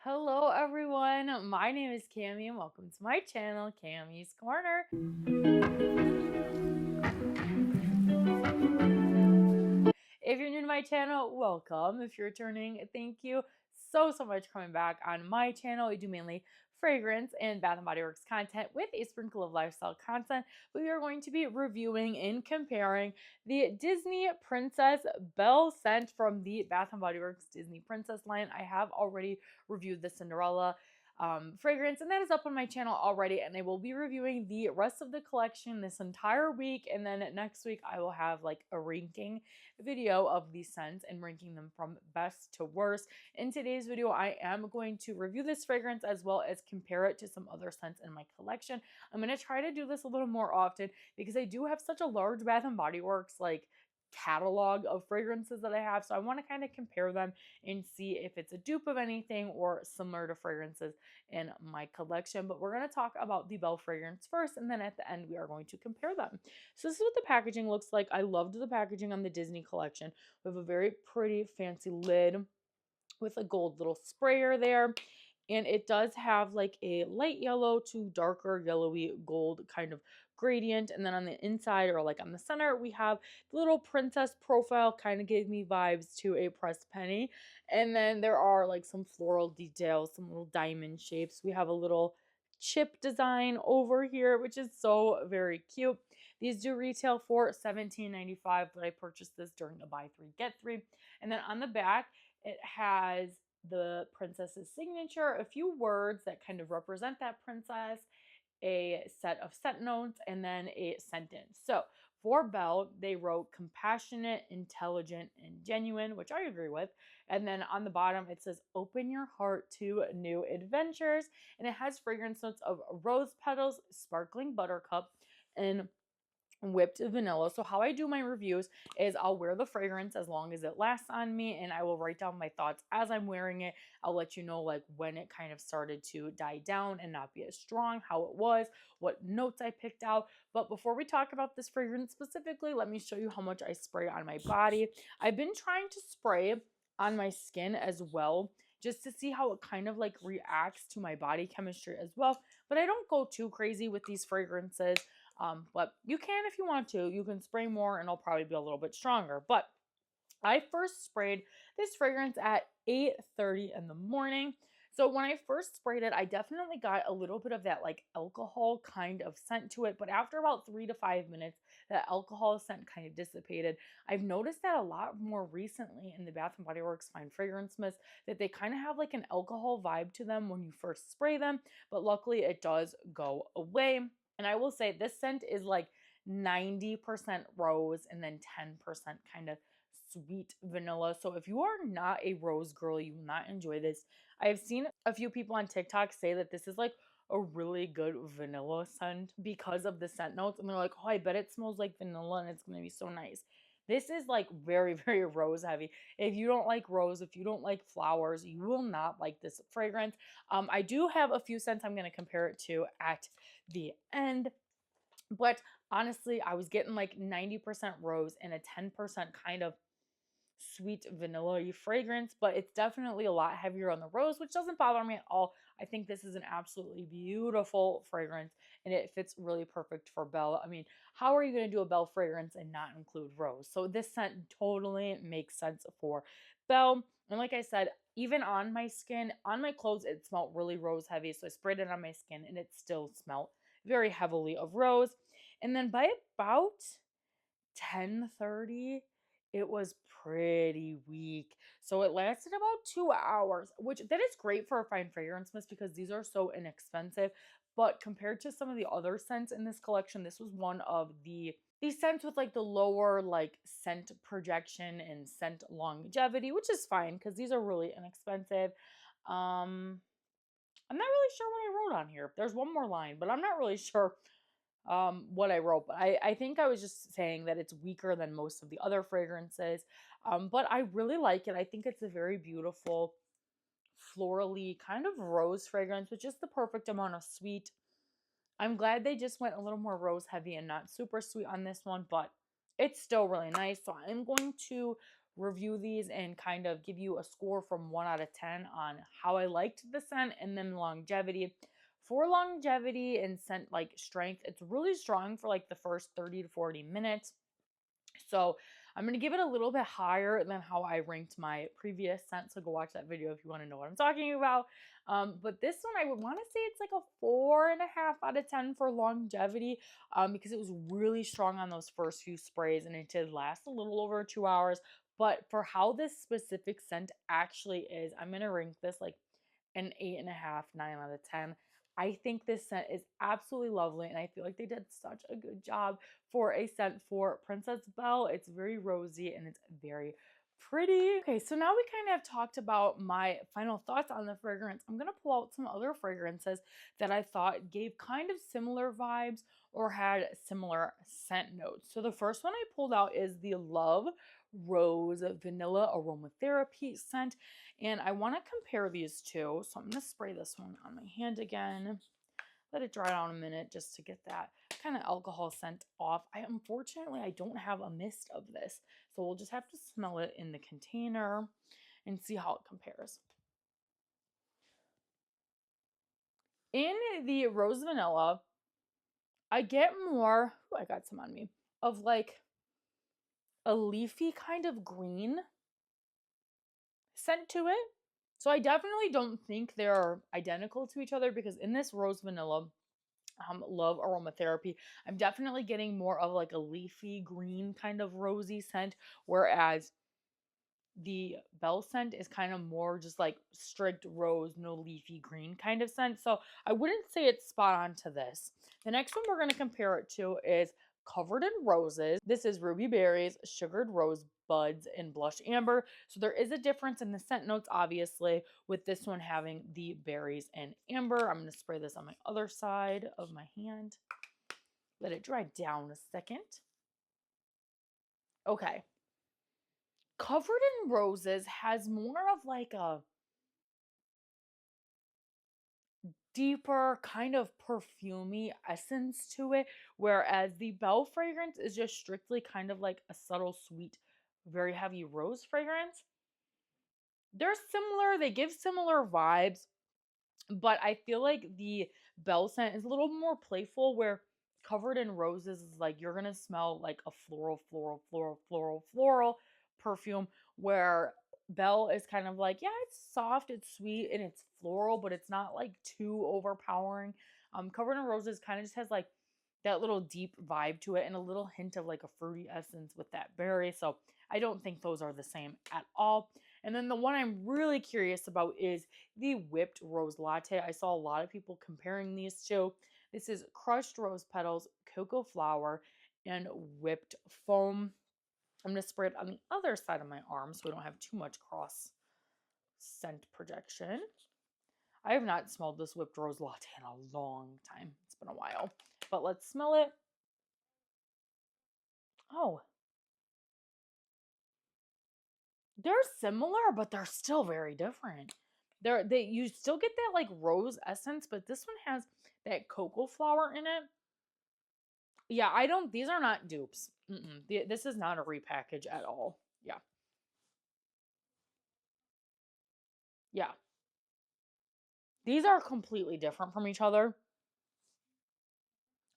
Hello everyone, my name is Cami and welcome to my channel, Cami's Corner. If you're new to my channel, welcome. If you're returning, thank you so much for coming back on my channel. We do mainly fragrance and Bath & Body Works content with a sprinkle of lifestyle content. We are going to be reviewing and comparing the Disney Princess Belle scent from the Bath & Body Works Disney Princess line. I have already reviewed the Cinderella fragrance, and that is up on my channel already, and I will be reviewing the rest of the collection this entire week, and then next week I will have like a ranking video of these scents and ranking them from best to worst. In today's video, I am going to review this fragrance as well as compare it to some other scents in my collection. I'm going to try to do this a little more often because I do have such a large Bath & Body Works like catalog of fragrances that I have, so I want to kind of compare them and see if it's a dupe of anything or similar to fragrances in my collection. But we're going to talk about the Belle fragrance first, and then at the end we are going to compare them. So this is what the packaging looks like. I loved the packaging on the Disney collection. We have a very pretty fancy lid with a gold little sprayer there. And it does have like a light yellow to darker yellowy gold kind of gradient. And then on the inside, or like on the center, we have the little princess profile, kind of gave me vibes to a pressed penny. And then there are like some floral details, some little diamond shapes. We have a little chip design over here, which is so very cute. These do retail for $17.95, but I purchased this during a buy three get three. And then on the back, it has the princess's signature, a few words that kind of represent that princess, a set of scent notes, and then a sentence. So for Belle, they wrote compassionate, intelligent, and genuine, which I agree with. And then on the bottom, it says open your heart to new adventures. And it has fragrance notes of rose petals, sparkling buttercup, and whipped vanilla. So how I do my reviews is I'll wear the fragrance as long as it lasts on me, and I will write down my thoughts as I'm wearing it. I'll let you know like when it kind of started to die down and not be as strong, how it was, what notes I picked out. But before we talk about this fragrance specifically, let me show you how much I spray on my body. I've been trying to spray on my skin as well, just to see how it kind of like reacts to my body chemistry as well. But I don't go too crazy with these fragrances. But you can if you want to. You can spray more and it'll probably be a little bit stronger. But I first sprayed this fragrance at 8:30 in the morning. So when I first sprayed it, I definitely got a little bit of that like alcohol kind of scent to it. But after about 3 to 5 minutes, that alcohol scent kind of dissipated. I've noticed that a lot more recently in the Bath & Body Works Fine Fragrance Mist, that they kind of have like an alcohol vibe to them when you first spray them. But luckily it does go away. And I will say this scent is like 90% rose and then 10% kind of sweet vanilla. So if you are not a rose girl, you will not enjoy this. I have seen a few people on TikTok say that this is like a really good vanilla scent because of the scent notes. And they're like, oh, I bet it smells like vanilla and it's going to be so nice. This is like very rose heavy. If you don't like rose, if you don't like flowers, you will not like this fragrance. I do have a few scents I'm going to compare it to at the end. But honestly, I was getting like 90% rose and a 10% kind of sweet vanilla fragrance, but it's definitely a lot heavier on the rose, which doesn't bother me at all. I think this is an absolutely beautiful fragrance and it fits really perfect for Belle. I mean, how are you going to do a Belle fragrance and not include rose? So this scent totally makes sense for Belle. And like I said, even on my skin, on my clothes, it smelled really rose heavy. So I sprayed it on my skin and it still smelled very heavily of rose. And then by about 10:30, it was pretty weak. So it lasted about 2 hours, which that is great for a fine fragrance mist because these are so inexpensive. But compared to some of the other scents in this collection, this was one of these scents with like the lower like scent projection and scent longevity, which is fine because these are really inexpensive. I'm not really sure what I wrote on here. There's one more line, but I'm not really sure what I wrote. But I think I was just saying that it's weaker than most of the other fragrances. But I really like it. I think it's a very beautiful, florally kind of rose fragrance with just the perfect amount of sweet. I'm glad they just went a little more rose heavy and not super sweet on this one, but it's still really nice. So I'm going to review these and kind of give you a score from 1 out of 10 on how I liked the scent and then longevity. For longevity and scent like strength, it's really strong for like the first 30 to 40 minutes. So I'm going to give it a little bit higher than how I ranked my previous scent. So go watch that video if you want to know what I'm talking about. But this one, I would want to say it's like a 4.5 out of 10 for longevity, because it was really strong on those first few sprays and it did last a little over 2 hours. But for how this specific scent actually is, I'm going to rank this like an 8.5, 9 out of 10. I think this scent is absolutely lovely, and I feel like they did such a good job for a scent for Princess Belle. It's very rosy and it's very pretty. Okay, so now we kind of talked about my final thoughts on the fragrance. I'm gonna pull out some other fragrances that I thought gave kind of similar vibes or had similar scent notes. So the first one I pulled out is the Love Rose Vanilla Aromatherapy scent. And I want to compare these two. So I'm going to spray this one on my hand again. Let it dry down a minute just to get that kind of alcohol scent off. Unfortunately, I don't have a mist of this. So we'll just have to smell it in the container and see how it compares. In the Rose Vanilla, I get more, I got some on me, of like a leafy kind of green scent to it. So I definitely don't think they're identical to each other, because in this Rose Vanilla Love Aromatherapy, I'm definitely getting more of like a leafy green kind of rosy scent, whereas the Belle scent is kind of more just like strict rose, no leafy green kind of scent. So I wouldn't say it's spot on to this. The next one we're going to compare it to is Covered in Roses. This is Ruby Berries, Sugared Rose Buds, and Blush Amber. So there is a difference in the scent notes, obviously, with this one having the berries and amber. I'm going to spray this on my other side of my hand. Let it dry down a second. Okay. Covered in Roses has more of like a deeper kind of perfumey essence to it, whereas the Belle fragrance is just strictly kind of like a subtle, sweet, very heavy rose fragrance. They're similar, they give similar vibes, but I feel like the Belle scent is a little more playful, where Covered in Roses is like you're gonna smell like a floral perfume, where Belle is kind of like, yeah, it's soft, it's sweet, and it's floral, but it's not like too overpowering. Covered in Roses kind of just has like that little deep vibe to it and a little hint of like a fruity essence with that berry. So I don't think those are the same at all. And then the one I'm really curious about is the Whipped Rose Latte. I saw a lot of people comparing these two. This is crushed rose petals, cocoa flour, and whipped foam. I'm going to spray it on the other side of my arm so we don't have too much cross scent projection. I have not smelled this Whipped Rose Latte in a long time. It's been a while. But let's smell it. Oh. They're similar, but they're still very different. You still get that like rose essence, but this one has that cocoa flour in it. Yeah, these are not dupes. This is not a repackage at all. Yeah. Yeah. These are completely different from each other.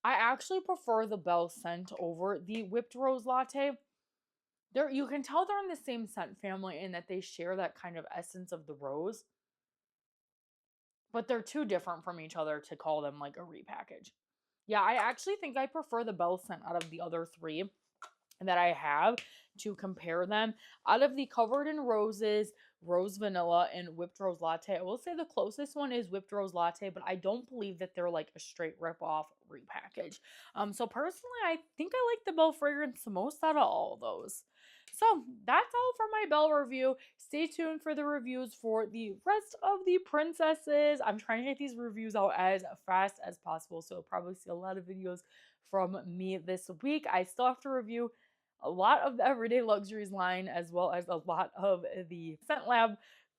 I actually prefer the Belle scent over the Whipped Rose Latte. You can tell they're in the same scent family in that they share that kind of essence of the rose, but they're too different from each other to call them like a repackage. Yeah, I actually think I prefer the Belle scent out of the other three that I have to compare them. Out of the Covered in Roses, Rose Vanilla, and Whipped Rose Latte, I will say the closest one is Whipped Rose Latte, but I don't believe that they're like a straight rip-off repackage. So personally, I think I like the Belle fragrance the most out of all of those. So that's all for my Belle review. Stay tuned for the reviews for the rest of the princesses. I'm trying to get these reviews out as fast as possible, so you'll probably see a lot of videos from me this week. I still have to review a lot of the Everyday Luxuries line, as well as a lot of the Scent Lab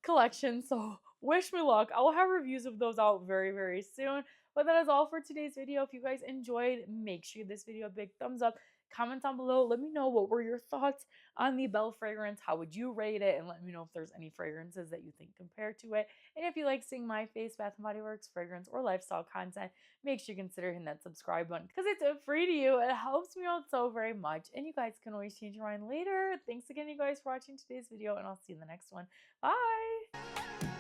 collection. So wish me luck. I will have reviews of those out very, very soon. But that is all for today's video. If you guys enjoyed, make sure you give this video a big thumbs up. Comment down below. Let me know what were your thoughts on the Belle fragrance. How would you rate it? And let me know if there's any fragrances that you think compare to it. And if you like seeing my face, Bath & Body Works fragrance or lifestyle content, make sure you consider hitting that subscribe button because it's free to you. It helps me out so very much. And you guys can always change your mind later. Thanks again, you guys, for watching today's video, and I'll see you in the next one. Bye!